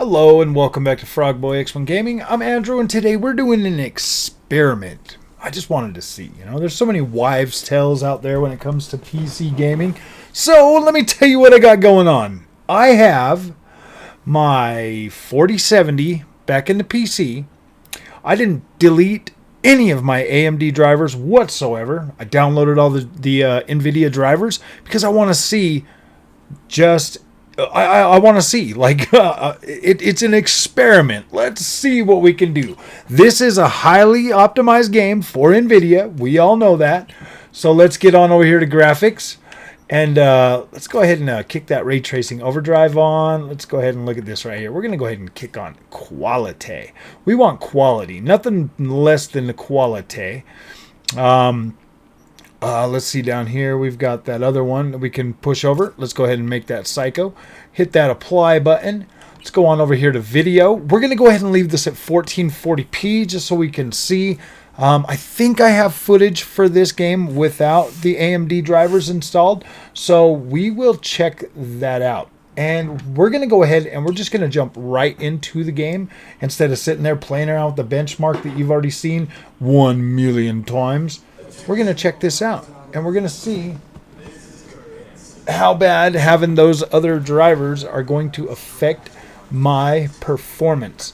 Hello and welcome back to Frogboy X1 Gaming. I'm Andrew and today we're doing an experiment. I just wanted to see, there's so many wives' tales out there when it comes to PC gaming. So let me tell you what I got going on. I have my 4070 back in the PC. I didn't delete any of my AMD drivers whatsoever. I downloaded all the Nvidia drivers because I want to see I want to see, it's an experiment. Let's see what we can do. This is a highly optimized game for Nvidia. We all know that. So let's get on over here to graphics. And let's go ahead and kick that ray tracing overdrive on. Let's go ahead and look at this right here. We're going to go ahead and kick on quality. We want quality, nothing less than the quality. Let's see down here. We've got that other one that we can push over. Let's go ahead and make that psycho. Hit that apply button. Let's go on over here to video. We're going to go ahead and leave this at 1440p just so we can see. I think I have footage for this game without the AMD drivers installed. So we will check that out. And we're going to go ahead and we're just going to jump right into the game instead of sitting there playing around with the benchmark that you've already seen 1 million times. We're going to check this out, and we're going to see how bad having those other drivers are going to affect my performance.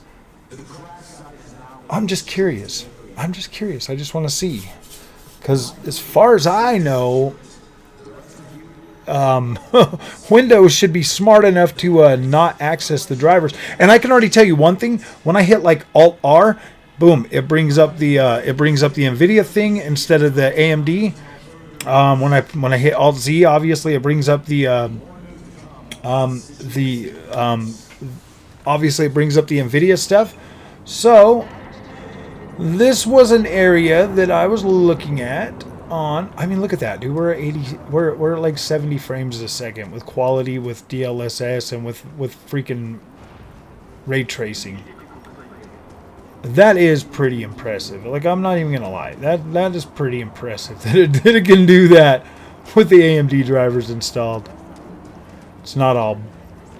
I'm just curious. I just want to see. Because as far as I know, Windows should be smart enough to not access the drivers. And I can already tell you one thing. When I hit like Alt-R, boom! It brings up the Nvidia thing instead of the AMD. When I hit Alt Z, obviously it brings up the Nvidia stuff. So this was an area that I was looking at on. I mean, look at that, dude. We're at 80. We're at like 70 frames a second with quality, with DLSS, and with freaking ray tracing. That is pretty impressive. Like, I'm not even gonna lie. That is pretty impressive that it can do that with the AMD drivers installed. It's not all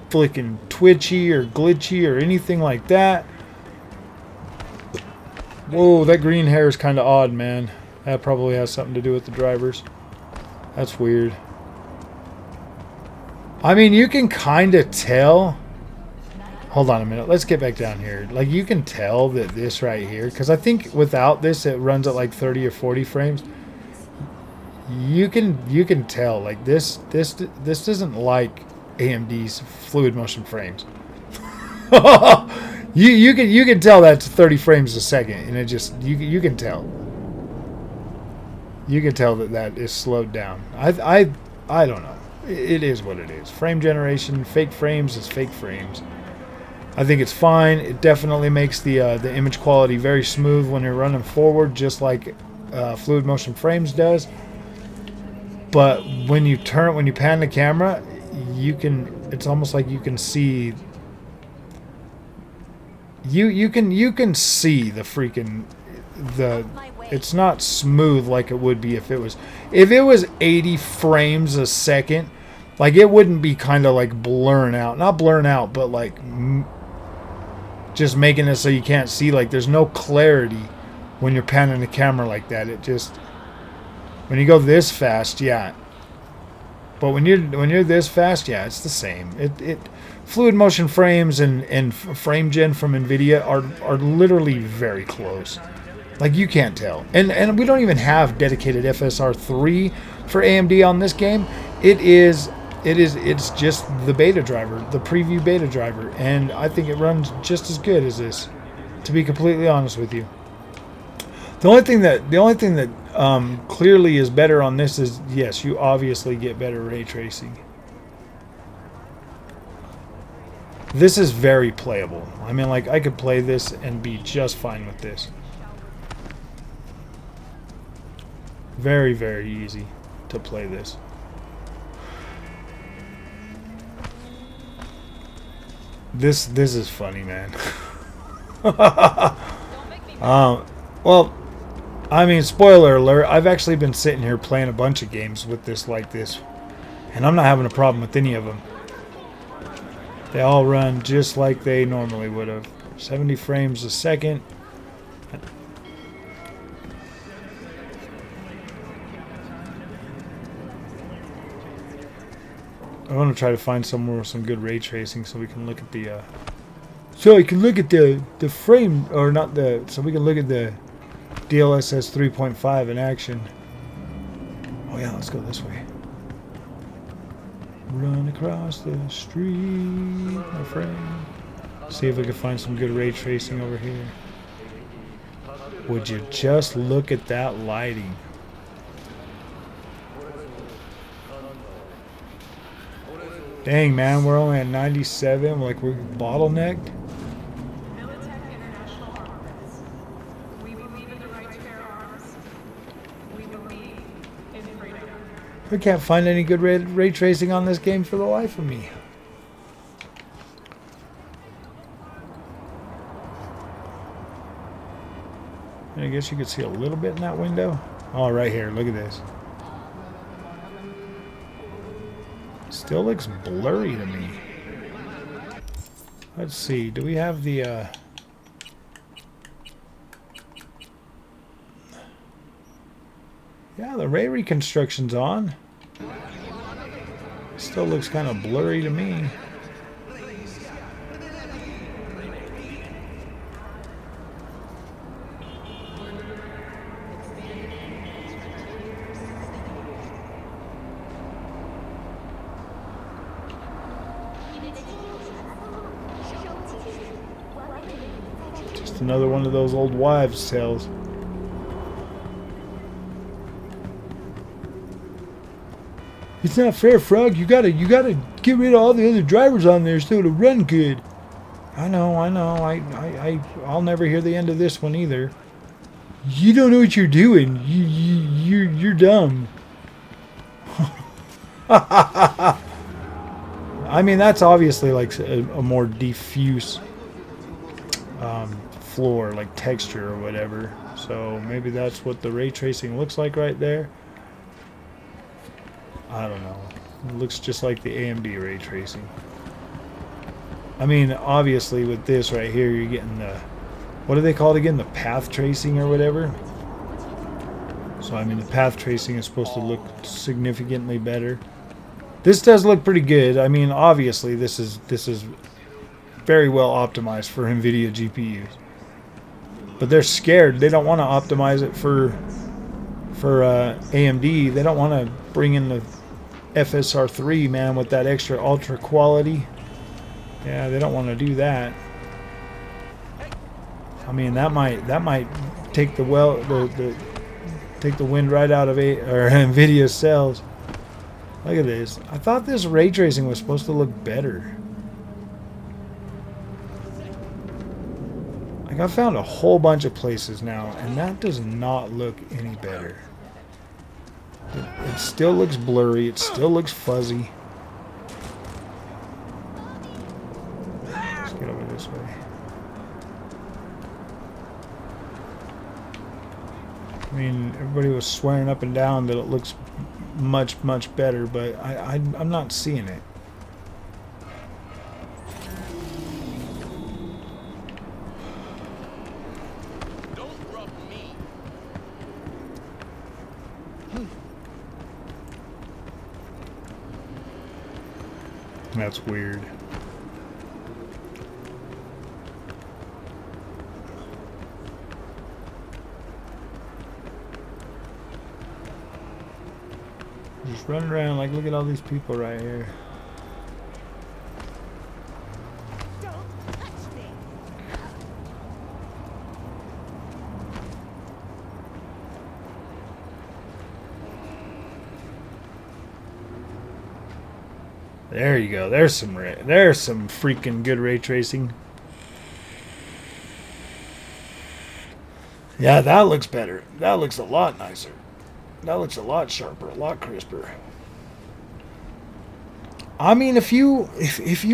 flicking twitchy or glitchy or anything like that. Whoa, that green hair is kind of odd, man. That probably has something to do with the drivers. That's weird. I mean, you can kind of tell. Hold on a minute. Let's get back down here. Like, you can tell that this right here, because I think without this it runs at like 30 or 40 frames. You can tell like this isn't like AMD's fluid motion frames. you can tell that's 30 frames a second, and it just you can tell. You can tell that is slowed down. I don't know. It is what it is. Frame generation, fake frames is fake frames. I think it's fine. It definitely makes the image quality very smooth when you're running forward, just like fluid motion frames does. But when you pan the camera, it's almost like you can see. You can see the freaking It's not smooth like it would be if it was 80 frames a second. Like, it wouldn't be kind of like blurring out, not blurring out, but like just making it so you can't see. Like, there's no clarity when you're panning the camera like that. It just, when you go this fast, yeah. But when you're this fast, yeah, it's the same. Fluid motion frames and frame gen from Nvidia are literally very close. Like, you can't tell. And we don't even have dedicated FSR3 for AMD on this game. It's just the beta driver, the preview beta driver, and I think it runs just as good as this, to be completely honest with you. The only thing that clearly is better on this is, yes, you obviously get better ray tracing. This is very playable. I mean, like, I could play this and be just fine with this. Very, very easy to play this. This is funny, man. Well, I mean, spoiler alert, I've actually been sitting here playing a bunch of games with this like this, and I'm not having a problem with any of them. They all run just like they normally would have. 70 frames a second. I want to try to find somewhere with some good ray tracing so we can look at the the frame, or not the, so we can look at the DLSS 3.5 in action. Oh yeah, let's go this way. Run across the street, my friend. See if we can find some good ray tracing over here. Would you just look at that lighting? Dang, man, we're only at 97. Like, we're bottlenecked. I can't find any good ray tracing on this game for the life of me. I guess you could see a little bit in that window. Oh, right here. Look at this. Still looks blurry to me. Let's see. Do we have the... Yeah, the ray reconstruction's on. Still looks kind of blurry to me. Just another one of those old wives' tales. It's not fair, Frog. You gotta get rid of all the other drivers on there so it'll run good. I know. I'll never hear the end of this one either. You don't know what you're doing. You're dumb. I mean, that's obviously like a more diffuse floor, like texture or whatever. So maybe that's what the ray tracing looks like right there. I don't know. It looks just like the AMD ray tracing. I mean, obviously with this right here, you're getting the, what do they call it again? The path tracing or whatever. So I mean, the path tracing is supposed to look significantly better. This does look pretty good. I mean, obviously this is very well optimized for Nvidia GPUs. But they're scared. They don't want to optimize it for AMD. They don't want to bring in the FSR3, man, with that extra ultra quality. Yeah, they don't want to do that. I mean, that might take the take the wind right out of Nvidia's sails. Look at this. I thought this ray tracing was supposed to look better. Like, I found a whole bunch of places now, and that does not look any better. It still looks blurry. It still looks fuzzy. Let's get over this way. I mean, everybody was swearing up and down that it looks much, much better, but I'm not seeing it. That's weird. Just running around like, look at all these people right here. Don't touch me. There you go. There's some freaking good ray tracing. Yeah, that looks better. That looks a lot nicer. That looks a lot sharper, a lot crisper. I mean, if you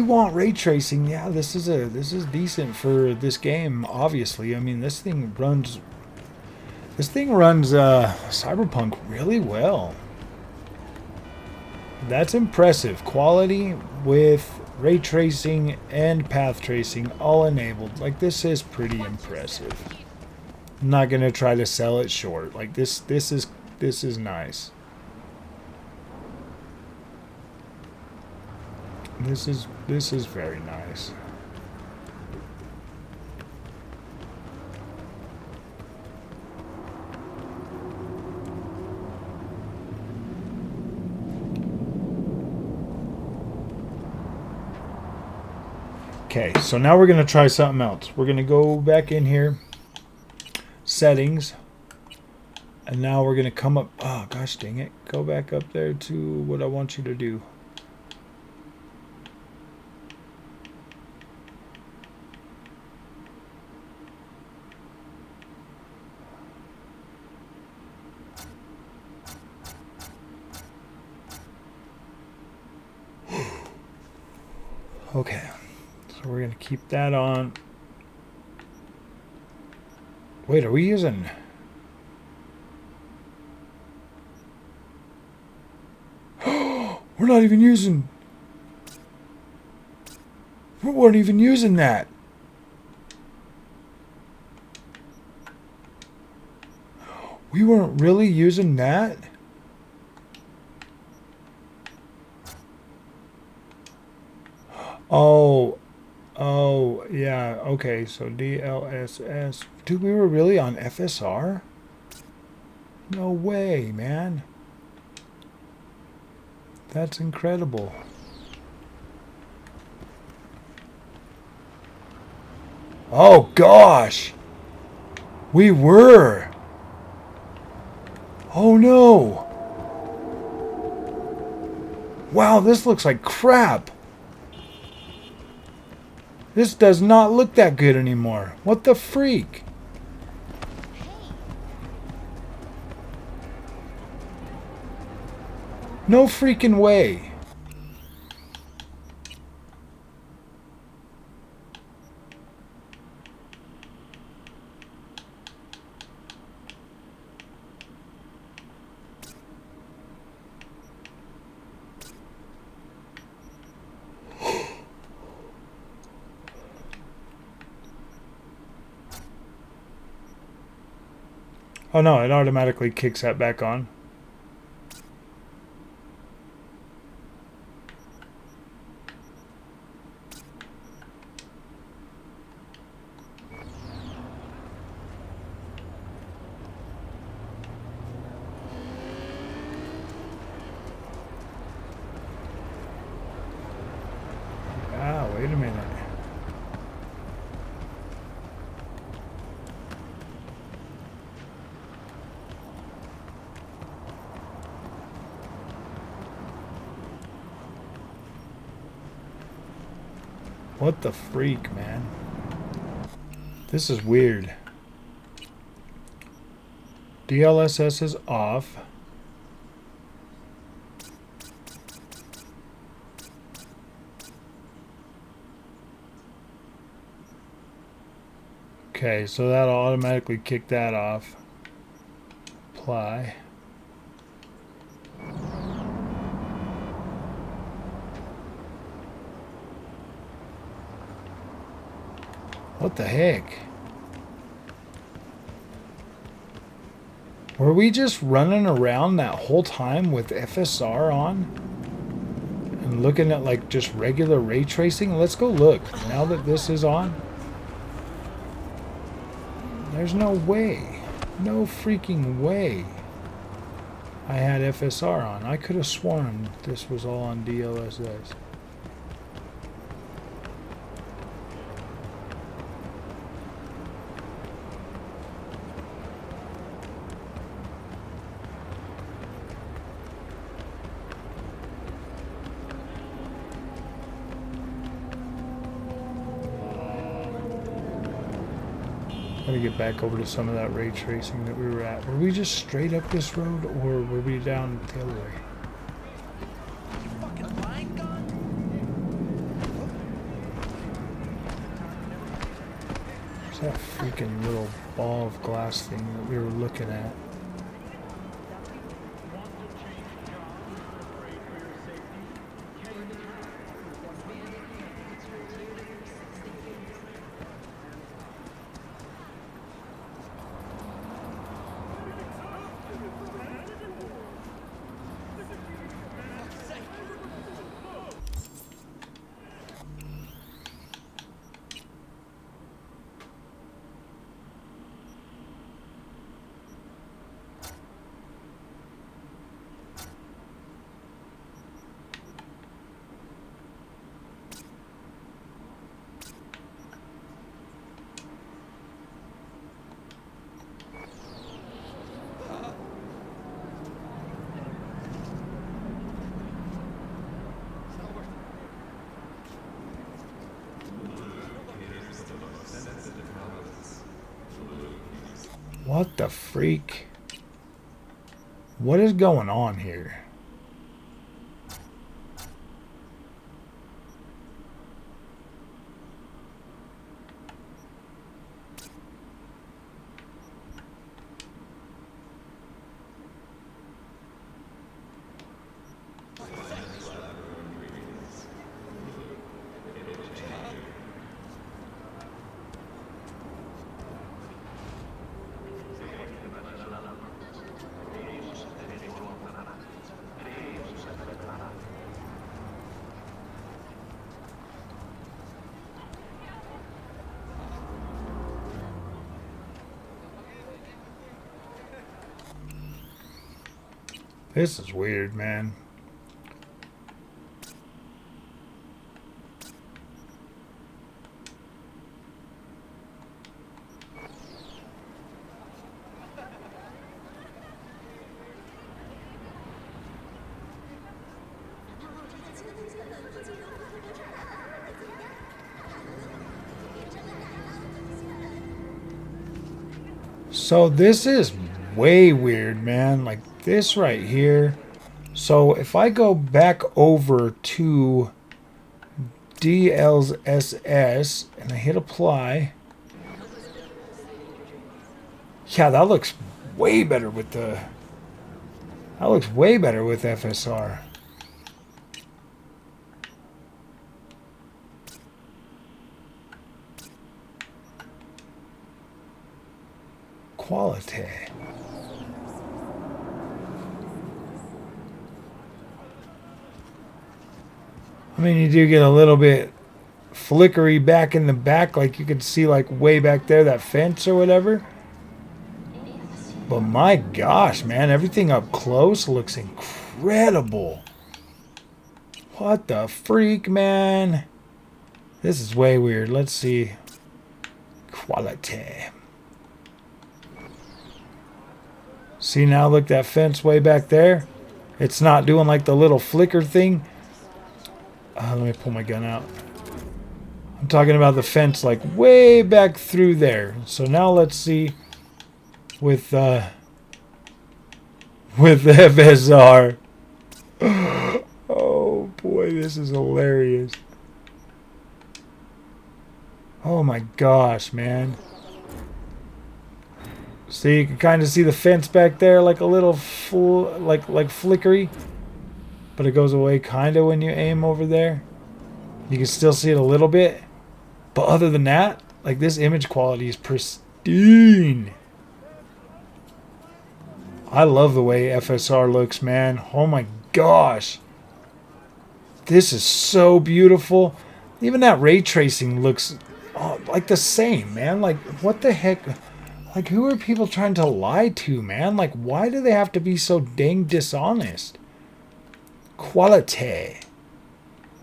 want ray tracing, yeah, this is decent for this game. Obviously, I mean, this thing runs Cyberpunk really well. That's impressive. Quality with ray tracing and path tracing all enabled. Like, this is pretty impressive. I'm not gonna try to sell it short. Like, this is nice. This is very nice. Okay, so now we're going to try something else. We're going to go back in here, settings, and now we're going to come up, oh gosh dang it, go back up there to what I want you to do. Okay. So we're going to keep that on. Wait, are we using... We're not even using... We weren't even using that. We weren't really using that? Oh, yeah, okay, so DLSS. Dude, we were really on FSR? No way, man. That's incredible. Oh, gosh! We were! Oh, no! Wow, this looks like crap! This does not look that good anymore. What the freak? No freaking way. Oh no, it automatically kicks that back on. Ah, wait a minute. What the freak, man? This is weird. DLSS is off. Okay, so that'll automatically kick that off. Apply. What the heck? Were we just running around that whole time with FSR on? And looking at like just regular ray tracing? Let's go look. Now that this is on. There's no way. No freaking way. I had FSR on. I could have sworn this was all on DLSS. Gotta get back over to some of that ray tracing that we were at. Were we just straight up this road, or were we down the other way? There's that freaking little ball of glass thing that we were looking at. What the freak? What is going on here? This is weird, man. So this is way weird, man. Like this right here. So if I go back over to DLSS and I hit apply. Yeah, that looks way better with the... That looks way better with FSR. Quality. I mean, you do get a little bit flickery back in the back, like you can see like way back there, that fence or whatever. But my gosh, man, everything up close looks incredible. What the freak, man? This is way weird. Let's see. Quality. See now, look, that fence way back there. It's not doing like the little flicker thing. Let me pull my gun out. I'm talking about the fence like way back through there. So now let's see with FSR. Oh boy, this is hilarious. Oh my gosh, man. See, you can kind of see the fence back there like a little like flickery. But it goes away kind of when you aim over there. You can still see it a little bit. But other than that, like this image quality is pristine. I love the way FSR looks, man. Oh my gosh. This is so beautiful. Even that ray tracing looks like the same, man. Like, what the heck? Like, who are people trying to lie to, man? Like, why do they have to be so dang dishonest? Quality.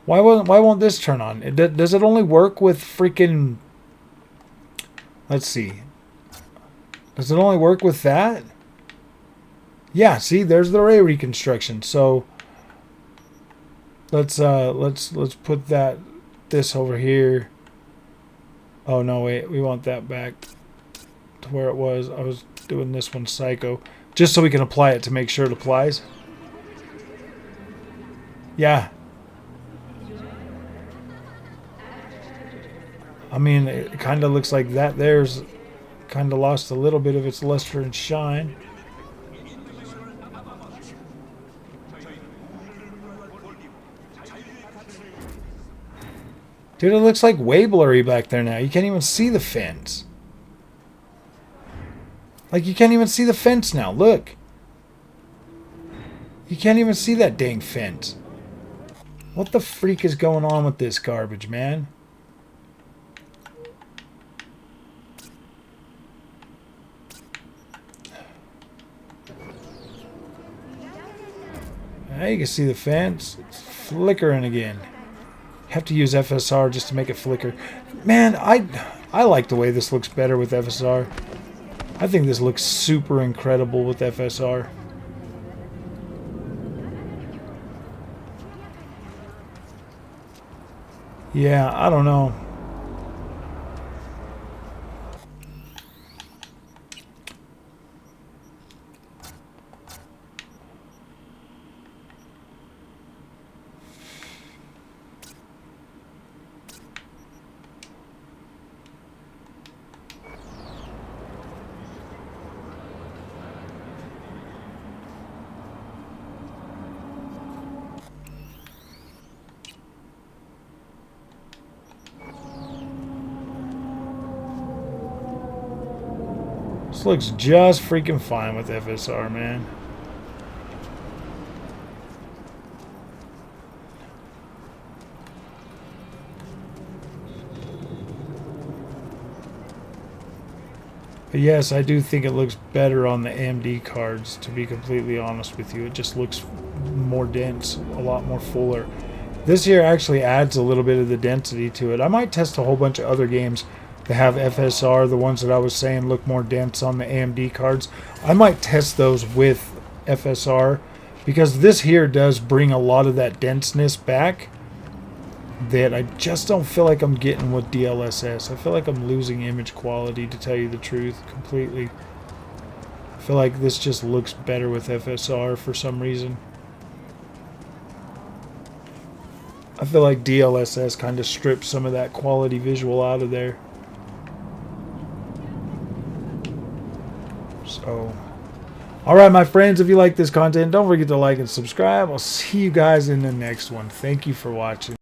Why won't this turn on? Does it only work with freaking... Let's see. Does it only work with that? Yeah, see, there's the ray reconstruction. So let's put this over here. Oh no, wait, we want that back to where it was. I was doing this one psycho, just so we can apply it to make sure it applies. Yeah. I mean, it kind of looks like that there's kind of lost a little bit of its luster and shine. Dude, it looks like way blurry back there now. You can't even see the fence. Like, you can't even see the fence now. Look. You can't even see that dang fence. What the freak is going on with this garbage, man? Now you can see the fence. It's flickering again. Have to use FSR just to make it flicker. Man, I like the way this looks better with FSR. I think this looks super incredible with FSR. Yeah, I don't know. This looks just freaking fine with FSR, man. But yes, I do think it looks better on the AMD cards, to be completely honest with you. It just looks more dense, a lot more fuller. This here actually adds a little bit of the density to it. I might test a whole bunch of other games that have FSR, the ones that I was saying look more dense on the AMD cards. I might test those with FSR, because this here does bring a lot of that denseness back that I just don't feel like I'm getting with DLSS. I feel like I'm losing image quality, to tell you the truth, completely. I feel like this just looks better with FSR for some reason. I feel like DLSS kind of strips some of that quality visual out of there. So, alright my friends, if you like this content, don't forget to like and subscribe. I'll see you guys in the next one. Thank you for watching.